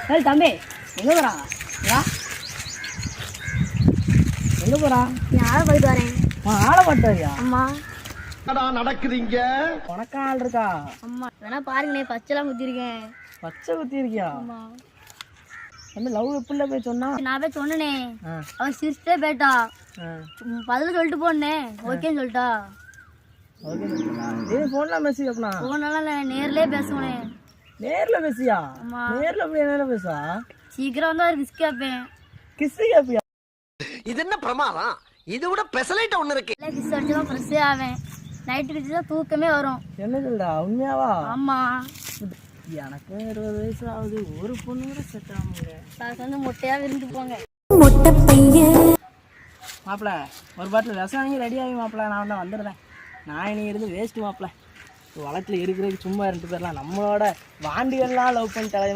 சரி தம்பி எங்கே போகிறாங்க எங்கே போகிறான்? நீ ஆளை போயிட்டு வரேன். ஆளை மட்டும் வரியா? ஆமாம். நடக்குதுங்க உனக்கு ஆள் இருக்கா? ஆமாம் வேணா பாருங்கண்ணே, பச்சைலாம் குத்திருக்கேன். பச்சை குத்தி இருக்கியா? ஆமாம். தம்பி லவ் எப்படில போய் சொன்னா? நான் போய் சொன்னேனே, அவன் சிரிச்சிட்டே போயிட்டா. பதில் சொல்லிட்டு போனே, ஓகேன்னு சொல்லிட்டா. ஓகே இது ஃபோன்ல மெசேஜ் அப்பனா? ஃபோனெல்லாம் இல்லை, நேர்லேயே பேசுவேனே. நேர்ல பேசியா? ஆமா. நேர்ல போய் நேர்ல பேசா? சீக்கிரம் வந்து ஒரு கிஸ் கேட்பேன். கிஸ் கேப்பியா? இது என்ன பிரமாதம்? இது விட பெசலைட் ஒண்ணு இருக்கு. இல்லை கிஸ் அடிச்சுதான் ஃப்ரெஷ்ஷே ஆவேன். நைட்டு கிச்சு தான் தூக்கமே வரும். என்ன சொல்றா உண்மையாவா? ஆமா. எனக்கு 20 வயசு ஆகுது, ஒரு பொண்ணு கூட செட் ஆகுங்க. அதுக்கு வந்து மொட்டையாக விருந்து போங்க. மாப்பிள்ள ஒரு பாட்டில் ரசம் வாங்கி ரெடி ஆகி மாப்பிள்ள, நான் தான் வந்துடுறேன். நான் இனி இருந்து வேஸ்ட்டு மாப்பிள்ள. வளத்தில் இருக்கிறதுக்கு சும்மா 2 பேர்லாம் நம்மளோட வாண்டிகள்லாம் லவ் பண்ணிட்டு